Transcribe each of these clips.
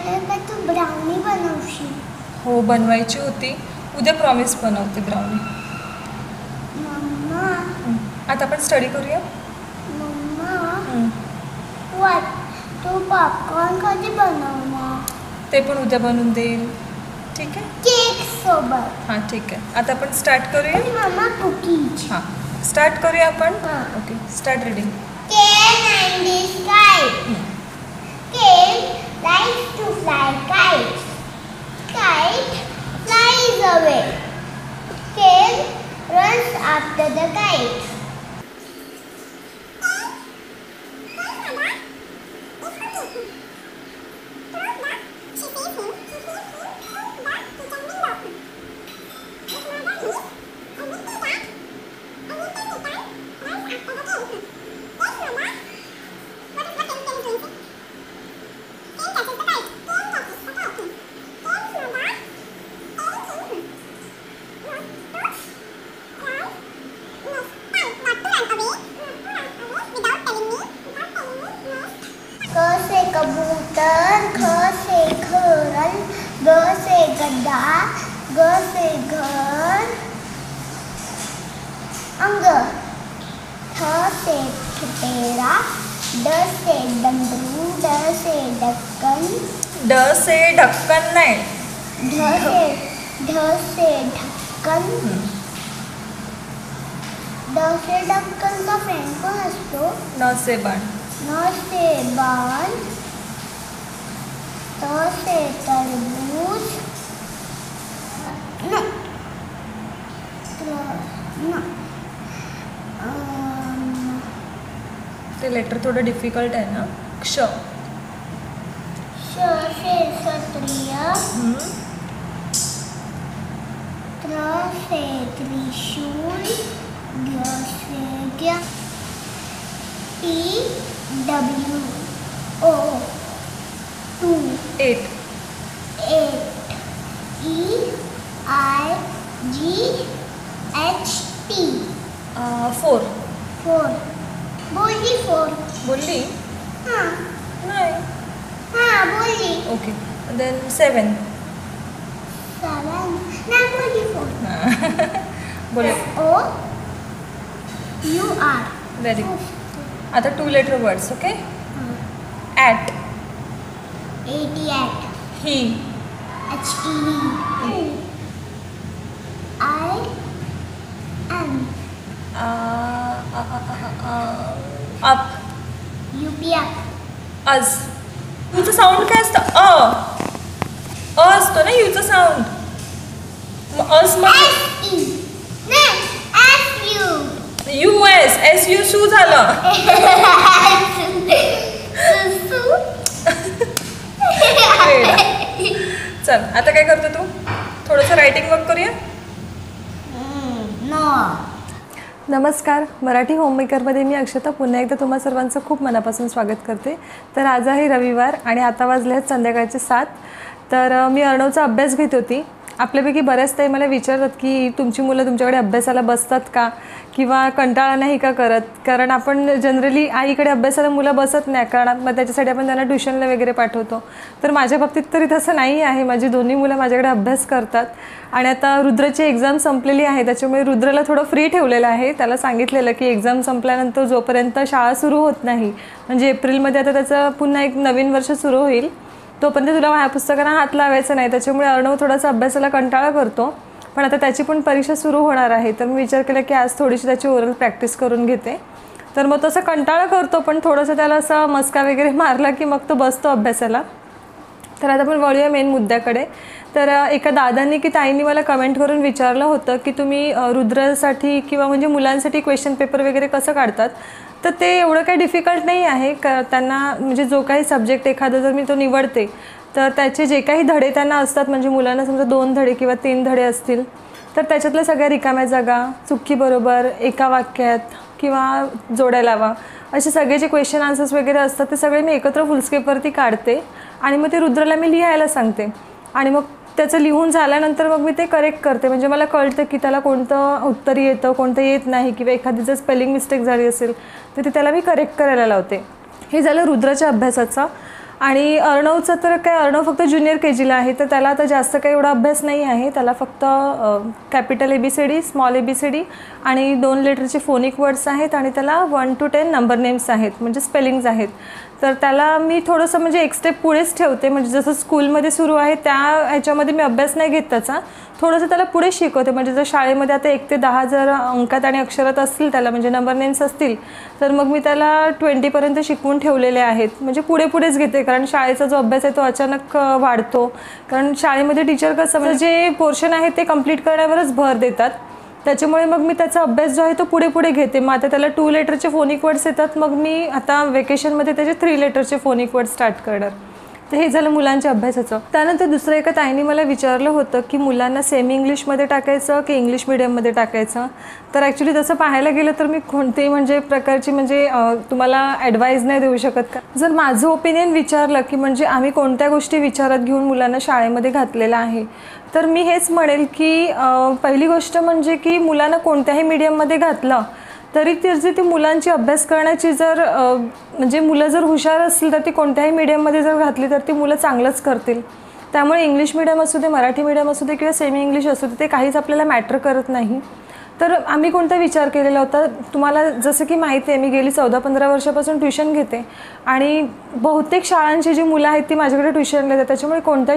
बोलले का तू ब्राउनी बनवशील. हो बनवायची होती. उद्या प्रॉमिस बनवते ब्राउनी. मम्मा आता आपण स्टडी करूया. मम्मा वाट तू पॉपकॉर्न कधी बनवणार. ते पण उद्या बनवून देईल. ठीक आहे. केक सोबत. हां ठीक आहे. आता आपण स्टार्ट करूया. Mamma cookies. हां स्टार्ट करूया आपण. हां. Okay start reading. Kale and the kite. Kale likes to fly kites. Kite flies away. Kale runs after the kite. क से कबूतर, ख से खरल, ग से गधा, ग से घर, अंग, ठ से ठुटेरा, ड से डमरू, ड से ढक्कन, ड से ढक्कन नाही. ढ से ढक्कन. ड से ढक्कन का फ्रेंड कौन असतो. न से बाण. न से बाण, त से तरबूज, न ते लेटर थोडं डिफिकल्ट आहे ना. क्ष. श से क्षत्रिय, त्र से त्रिशूल, ज्ञ से ज्ञ, T W O 2 8 8 E I G H T 4 4. बोलली 4. बोलली हां नाही. हां बोलली. ओके देन 7 नाही बोलली 4. बोल. O U R. Very good. आता 2 letter words. Okay. At. 88 he. H E I M up. U P up. अज. यूचं साऊंड काय असतं. अ असतो ना यूचं साऊंड. अस मग S E नाही S U. U S. S U shoe झालं. चल आता काय करतो तू. थोडंसं रायटिंग वर्क करूया. नो. नमस्कार. मराठी होममेकरमध्ये मी अक्षता पुन्हा एकदा तुम्हा सर्वांचं खूप मनापासून स्वागत करते. तर आज आहे रविवार आणि आता वाजले आहेत संध्याकाळचे 7. तर मी अर्णवचा अभ्यास घेत होती. आपल्यापैकी बऱ्याच ताई मला विचारतात की तुमची मुलं तुमच्याकडे अभ्यासाला बसतात का किंवा कंटाळा नाही का करत. कारण आपण जनरली आईकडे अभ्यासाला मुलं बसत नाही कारण मग त्याच्यासाठी आपण त्यांना ट्युशनला वगैरे पाठवतो. तर माझ्या बाबतीत तरी तसं नाही आहे. माझी दोन्ही मुलं माझ्याकडे अभ्यास करतात आणि आता रुद्रची एक्झाम संपलेली आहे त्याच्यामुळे रुद्रला थोडं फ्री ठेवलेलं आहे. त्याला सांगितलेलं की एक्झाम संपल्यानंतर जोपर्यंत शाळा सुरू होत नाही म्हणजे एप्रिलमध्ये आता त्याचं पुन्हा एक नवीन वर्ष सुरू होईल तोपर्यंत तुला ह्या पुस्तकांना हात लावायचा नाही. त्याच्यामुळे अर्णव थोडासा अभ्यासाला कंटाळा करतो. पण आता त्याची पण परीक्षा सुरू होणार आहे तर मी विचार केला की आज थोडीशी त्याची ओरल प्रॅक्टिस करून घेते. तर मग तसं कंटाळा करतो पण थोडंसं त्याला असा मस्का वगैरे मारला की मग तो बसतो अभ्यासाला. तर आता आपण वळूया मेन मुद्द्याकडे. तर एका दादांनी की ताईंनी मला कमेंट करून विचारलं होतं की तुम्ही रुद्रसाठी किंवा म्हणजे मुलांसाठी क्वेश्चन पेपर वगैरे कसं काढतात. तर ते एवढं काही डिफिकल्ट नाही आहे. त्यांना म्हणजे जो काही सब्जेक्ट एखादा जर मी तो निवडते तर त्याचे जे काही धडे त्यांना असतात म्हणजे मुलांना समजा 2 धडे किंवा 3 धडे असतील तर त्याच्यातल्या सगळ्या रिकाम्या जागा चुकी बरोबर एका वाक्यात किंवा जोड्या लावा असे सगळे जे क्वेश्चन आन्सर्स वगैरे असतात ते सगळे मी एकत्र फुलस्केपवरती काढते आणि मग ते रुद्रला मी लिहायला सांगते आणि मग त्याचं लिहून झाल्यानंतर मग मी ते करेक्ट करते. म्हणजे मला कळतं की त्याला कोणतं उत्तर येतं कोणतं येत नाही किंवा एखादी जर स्पेलिंग मिस्टेक झाली असेल तर ते त्याला मी करेक्ट करायला लावते. हे झालं रुद्राच्या अभ्यासाचा. आणि अर्णवचं तर काय, अर्णव फक्त ज्युनियर KGला आहे, तर त्याला आता जास्त काही एवढा अभ्यास नाही आहे. त्याला फक्त कॅपिटल ABCD, स्मॉल ABCD आणि 2 लेटरचे फोनिक वर्ड्स आहेत आणि त्याला 1 to 10 नंबर नेम्स आहेत, म्हणजे स्पेलिंग्ज आहेत. तर त्याला मी थोडंसं म्हणजे एक स्टेप पुढेच ठेवते, म्हणजे जसं स्कूलमध्ये सुरू आहे त्या ह्याच्यामध्ये मी अभ्यास नाही घेत त्याचा, थोडंसं त्याला पुढे शिकवते. म्हणजे जर शाळेमध्ये आता 1 ते 10 जर अंकात आणि अक्षरात असतील त्याला, म्हणजे नंबर नेम्स असतील, तर मग मी त्याला 20पर्यंत शिकवून ठेवलेले आहेत. म्हणजे पुढेच घेते, कारण शाळेचा जो अभ्यास आहे तो अचानक वाढतो. कारण शाळेमध्ये टीचर कसं म्हणजे जे पोर्शन आहे ते कंप्लीट करण्यावरच भर देतात, त्याच्यामुळे मग मी त्याचा अभ्यास जो आहे तो पुढे घेते. मग आता त्याला 2 लेटरचे फोनिक वर्ड्स येतात, मग मी आता वेकेशनमध्ये त्याचे 3 लेटरचे फोनिक वर्ड स्टार्ट करणार. तर हे झालं मुलांच्या अभ्यासाचं. त्यानंतर दुसरं एका ताईंनी मला विचारलं होतं की मुलांना सेमी इंग्लिशमध्ये टाकायचं की इंग्लिश मिडियममध्ये टाकायचं. तर ॲक्च्युली तसं पाहायला गेलं तर मी कोणतेही म्हणजे प्रकारची म्हणजे तुम्हाला ॲडवाईस नाही देऊ शकत. का जर माझं ओपिनियन विचारलं की म्हणजे आम्ही कोणत्या गोष्टी विचारात घेऊन मुलांना शाळेमध्ये घातलेलं आहे, तर मी हेच म्हणेल की पहिली गोष्ट म्हणजे की मुलांना कोणत्याही मीडियममध्ये घातलं तरी ती मुलांची अभ्यास करण्याची जर म्हणजे मुलं जर हुशार असतील तर ती कोणत्याही मीडियममध्ये जर घातली तर ती मुलं चांगलंच करतील. त्यामुळे इंग्लिश मीडियम असू दे, मराठी मीडियम असू दे किंवा सेमी इंग्लिश असू दे, ते काहीच आपल्याला मॅटर करत नाही. तर आम्ही कोणता विचार केलेला होता, तुम्हाला जसं की माहिती आहे मी गेली 14-15 वर्षापासून ट्युशन घेते आणि बहुतेक शाळांची जी मुलं आहेत ती माझ्याकडे ट्युशनला येतात. त्याच्यामुळे कोणत्या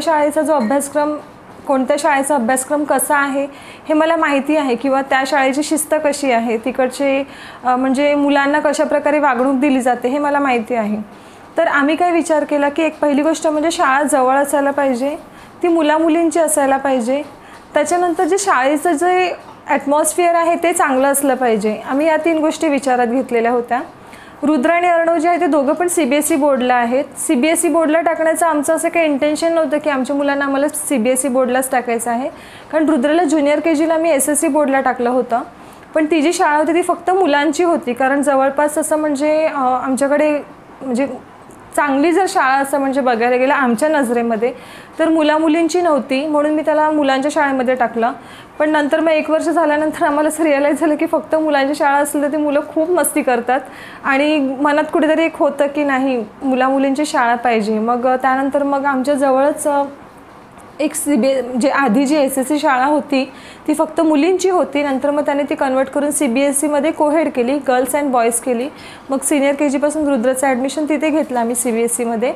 शाळेचा अभ्यासक्रम कसा आहे हे मला माहिती आहे, किंवा त्या शाळेची शिस्त कशी आहे, तिकडचे म्हणजे मुलांना कशा प्रकारे वागणूक दिली जाते हे मला माहिती आहे. तर आम्ही काय विचार केला की एक पहिली गोष्ट म्हणजे शाळा जवळ असायला पाहिजे, ती मुलामुलींची असायला पाहिजे. त्याच्यानंतर जे शाळेचं जे ॲटमॉस्फिअर आहे ते चांगलं असलं पाहिजे. आम्ही या 3 गोष्टी विचारात घेतलेल्या होत्या. रुद्र आणि अर्णव जे आहे ते दोघं पण CBSE बोर्डला आहेत. CBSE बोर्डला टाकण्याचं आमचं असं काही इंटेन्शन नव्हतं की आमच्या मुलांना आम्हाला CBSE बोर्डलाच टाकायचं आहे, कारण रुद्रला ज्युनियर KGला मी SSC बोर्डला टाकलं होतं. पण ती जी शाळा होती ती फक्त मुलांची होती, कारण जवळपास असं म्हणजे आमच्याकडे म्हणजे चांगली जर शाळा असं म्हणजे बघायला गेलं आमच्या नजरेमध्ये तर मुलींची नव्हती, म्हणून मी त्याला मुलांच्या शाळेमध्ये टाकलं. पण नंतर मग 1 वर्ष झाल्यानंतर आम्हाला असं रिअलाईज झालं की फक्त मुलांची शाळा असेल तर ती मुलं खूप मस्ती करतात आणि मनात कुठेतरी एक होतं की नाही मुलींची शाळा पाहिजे. मग त्यानंतर मग आमच्या जवळच एक म्हणजे आधी जी SSC शाळा होती ती फक्त मुलींची होती, नंतर मग त्याने ती कन्वर्ट करून CBSEमध्ये कोहेड केली, गर्ल्स अँड बॉईज केली. मग सिनियर KGपासून रुद्रचं ॲडमिशन तिथे घेतलं आम्ही CBSEमध्ये.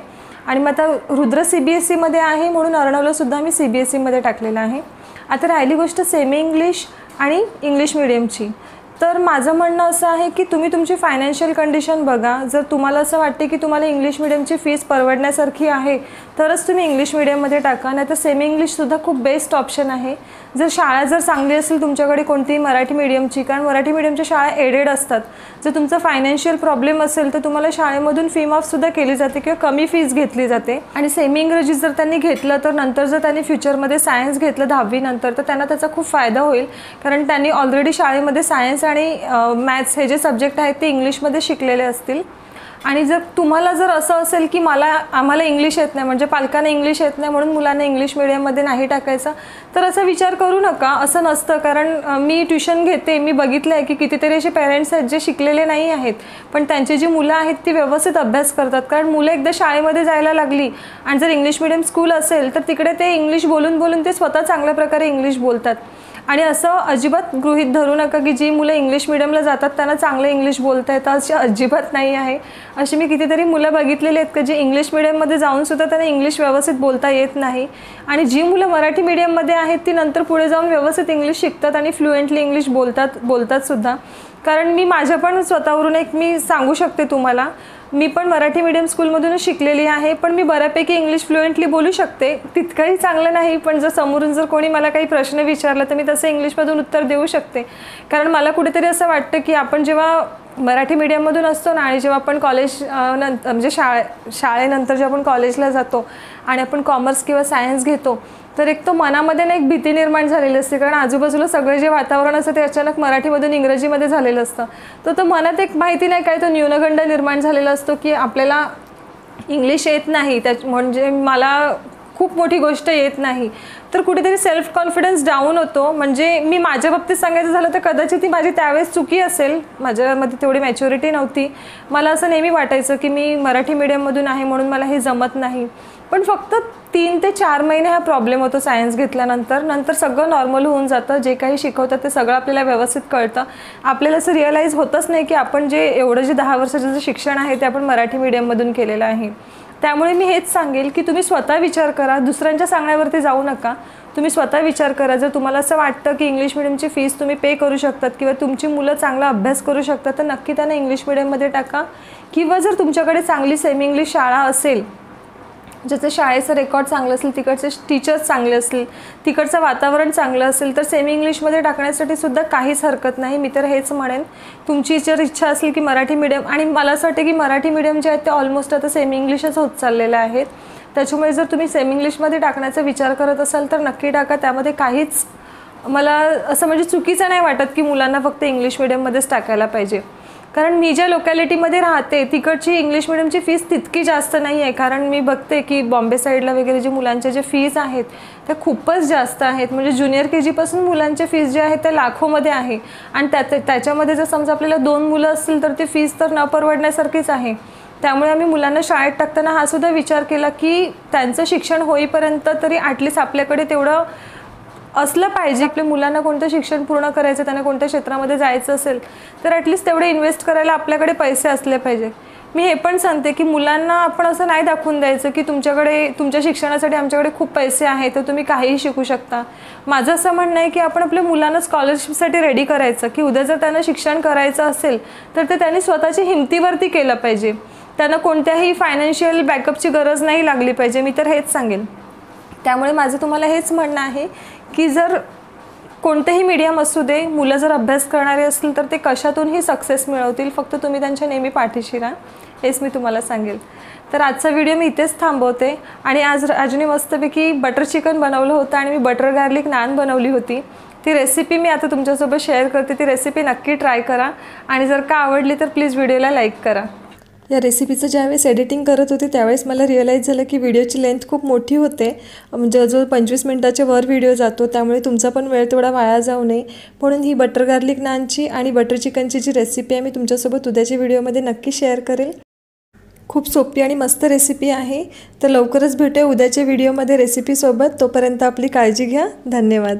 आणि मग आता रुद्र CBSEमध्ये आहे म्हणून अर्णवलासुद्धा आम्ही CBSEमध्ये टाकलेलं आहे. आता राहिली गोष्ट सेमी इंग्लिश आणि इंग्लिश मिडियमची. तर माझं म्हणणं असं आहे की तुम्ही तुमची फायनान्शियल कंडिशन बघा. जर तुम्हाला असं वाटते की तुम्हाला इंग्लिश मिडियमची फीस परवडण्यासारखी आहे तरच तुम्ही इंग्लिश मिडियममध्ये टाका, नाही तर सेमी इंग्लिशसुद्धा खूप बेस्ट ऑप्शन आहे. जर शाळा जर चांगली असेल तुमच्याकडे कोणतीही मराठी मिडियमची, कारण मराठी मिडियमच्या शाळा एडेड असतात. जर तुमचा फायनान्शियल प्रॉब्लेम असेल तर तुम्हाला शाळेमधून फी माफसुद्धा केली जाते किंवा कमी फीस घेतली जाते. आणि सेमी इंग्रजी जर त्यांनी घेतलं तर नंतर जर त्यांनी फ्युचरमध्ये सायन्स घेतलं 10वी नंतर तर त्यांना त्याचा खूप फायदा होईल, कारण त्यांनी ऑलरेडी शाळेमध्ये सायन्स आणि मॅथ्स हे जे सब्जेक्ट आहेत ते इंग्लिशमध्ये शिकलेले असतील. आणि जर तुम्हाला जर असं असेल की आम्हाला इंग्लिश येत नाही, म्हणजे पालकांना इंग्लिश येत नाही म्हणून मुलांना इंग्लिश मिडियममध्ये नाही टाकायचं, तर असा विचार करू नका. असं नसतं, कारण मी ट्युशन घेते, मी बघितलं आहे की कितीतरी असे पेरेंट्स आहेत जे शिकलेले नाही आहेत पण त्यांची जी मुलं आहेत ती व्यवस्थित अभ्यास करतात. कारण मुलं एकदा शाळेमध्ये जायला लागली आणि जर इंग्लिश मिडियम स्कूल असेल तर तिकडे ते इंग्लिश बोलून ते स्वतः चांगल्या प्रकारे इंग्लिश बोलतात. आणि असं अजिबात गृहीत धरू नका की जी मुलं इंग्लिश मिडियमला जातात त्यांना चांगलं इंग्लिश बोलता येतं, अशी अजिबात नाही आहे. अशी मी कितीतरी मुलं बघितलेली आहेत की जी इंग्लिश मिडियममध्ये जाऊनसुद्धा त्यांना इंग्लिश व्यवस्थित बोलता येत नाही. आणि जी मुलं मराठी मिडियममध्ये आहेत ती नंतर पुढे जाऊन व्यवस्थित इंग्लिश शिकतात आणि फ्लुएंटली इंग्लिश बोलतात सुद्धा. कारण मी माझ्या पण स्वतःवरून मी सांगू शकते तुम्हाला, मी पण मराठी मीडियम स्कूलमधूनच शिकलेली आहे, पण मी बऱ्यापैकी इंग्लिश फ्लुएंटली बोलू शकते. तितकंही चांगलं नाही, पण जर समोरून जर कोणी मला काही प्रश्न विचारला तर मी तसं इंग्लिशमधून उत्तर देऊ शकते. कारण मला कुठेतरी असं वाटतं की आपण जेव्हा मराठी मीडियममधून असतो ना आणि जेव्हा आपण कॉलेज म्हणजे शाळेनंतर जेव्हा आपण कॉलेजला जातो आणि आपण कॉमर्स किंवा सायन्स घेतो तर एक तो मनामध्ये ना एक भीती निर्माण झालेली असते, कारण आजूबाजूला सगळे जे वातावरण असतं ते अचानक मराठीमधून इंग्रजीमध्ये झालेलं असतं. तर तो मनात एक माहिती नाही काय तो न्यूनगंड निर्माण झालेला असतो की आपल्याला इंग्लिश येत नाही, म्हणजे मला खूप मोठी गोष्ट येत नाही, तर कुठेतरी सेल्फ कॉन्फिडन्स डाऊन होतो. म्हणजे मी माझ्या बाबतीत सांगायचं झालं तर कदाचित ती माझी त्यावेळेस चुकी असेल, माझ्यामध्ये तेवढी मॅच्युरिटी नव्हती. मला असं नेहमी वाटायचं की मी मराठी मीडियममधून आहे म्हणून मला हे जमत नाही. पण फक्त 3 ते 4 महिने हा प्रॉब्लेम होतो सायन्स घेतल्यानंतर सगळं नॉर्मल होऊन जातं. जे काही शिकवतात ते सगळं आपल्याला व्यवस्थित कळतं. आपल्याला असं रिअलाईज होतच नाही की आपण जे 10 वर्षाचं जे शिक्षण आहे ते आपण मराठी मीडियममधून केलेलं आहे. त्यामुळे मी हेच सांगेल की तुम्ही स्वतः विचार करा, दुसऱ्यांच्या सांगण्यावरती जाऊ नका. तुम्ही स्वतः विचार करा. जर तुम्हाला असं वाटतं की इंग्लिश मिडियमची फीस तुम्ही पे करू शकतात किंवा तुमची मुलं चांगला अभ्यास करू शकतात, तर नक्की त्यांना इंग्लिश मिडियममध्ये टाका. किंवा जर तुमच्याकडे चांगली सेमी इंग्लिश शाळा असेल, ज्याचं शाळेचं रेकॉर्ड चांगलं असेल, तिकडचे टीचर्स चांगले असतील, तिकडचं वातावरण चांगलं असेल, तर सेमी इंग्लिशमध्ये टाकण्यासाठी सुद्धा काहीच हरकत नाही. मी तर हेच म्हणेन, तुमची जर इच्छा असेल की मराठी मीडियम, आणि मला असं वाटतं की मराठी मीडियम जे आहेत ते ऑलमोस्ट आता सेमी इंग्लिशच होत चाललेले आहेत. त्याच्यामुळे जर तुम्ही सेमी इंग्लिशमध्ये टाकण्याचा विचार करत असाल तर नक्की टाका. त्यामध्ये काहीच मला असं म्हणजे चुकीचं नाही वाटत की मुलांना फक्त इंग्लिश मिडियममध्येच टाकायला पाहिजे. कारण मी ज्या लोकॅलिटीमध्ये राहते तिकडची इंग्लिश मिडियमची फीस तितकी जास्त नाही आहे. कारण मी बघते की बॉम्बे साईडला वगैरे जे मुलांचे जे फीज आहेत त्या खूपच जास्त आहेत. म्हणजे ज्युनियर KG पासून मुलांचे फीस जे आहेत त्या लाखोमध्ये आहे. आणि त्याच्यामध्ये जर समजा आपल्याला 2 मुलं असतील तर ती फीस तर न परवडण्यासारखीच आहे. त्यामुळे आम्ही मुलांना शाळेत टाकताना हा सुद्धा विचार केला की त्यांचं शिक्षण होईपर्यंत तरी ॲटलिस्ट आपल्याकडे तेवढं असलं पाहिजे. आपल्या मुलांना कोणतं शिक्षण पूर्ण करायचं, त्यांना कोणत्या क्षेत्रामध्ये जायचं असेल तर ॲटलिस्ट तेवढे इन्व्हेस्ट करायला आपल्याकडे पैसे असले पाहिजे. मी हे पण सांगते की मुलांना आपण असं नाही दाखवून द्यायचं की तुमच्या शिक्षणासाठी आमच्याकडे खूप पैसे आहेत तर तुम्ही काहीही शिकू शकता. माझं असं म्हणणं आहे की आपण आपल्या मुलांना स्कॉलरशिपसाठी रेडी करायचं, की उद्या जर त्यांना शिक्षण करायचं असेल तर ते त्यांनी स्वतःच्या हिमतीवरती केलं पाहिजे. त्यांना कोणत्याही फायनान्शियल बॅकअपची गरज नाही लागली पाहिजे. मी तर हेच सांगेन. त्यामुळे माझं तुम्हाला हेच म्हणणं आहे की जर कोणतेही मीडियम असू दे, मुलं जर अभ्यास करणारे असतील तर ते कशातूनही सक्सेस मिळवतील. फक्त तुम्ही त्यांच्या नेहमी पाठीशी राहा, हेच मी तुम्हाला सांगेल. तर आजचा व्हिडिओ मी इथेच थांबवते. आणि आज राजूने मस्तपैकी बटर चिकन बनवलं होतं आणि मी बटर गार्लिक नान बनवली होती. ती रेसिपी मी आता तुमच्यासोबत शेअर करते. ती रेसिपी नक्की ट्राय करा आणि जर का आवडली तर प्लीज व्हिडिओला लाईक करा. या रेसिपीचं ज्यावेळेस एडिटिंग करत होते त्यावेळेस मला रिअलाईज झालं की व्हिडिओची लेंथ खूप मोठी होते. जवळजवळ 25 मिनिटाच्या वर व्हिडिओ जातो. त्यामुळे तुमचा पण वेळ तेवढा वाया जाऊ नये म्हणून ही बटर गार्लिक नानची आणि बटर चिकनची जी रेसिपी आहे मी तुमच्यासोबत उद्याच्या व्हिडिओमध्ये नक्की शेअर करेल. खूप सोपी आणि मस्त रेसिपी आहे. तर लवकरच भेटूया उद्याच्या व्हिडिओमध्ये रेसिपीसोबत. तोपर्यंत आपली काळजी घ्या. धन्यवाद.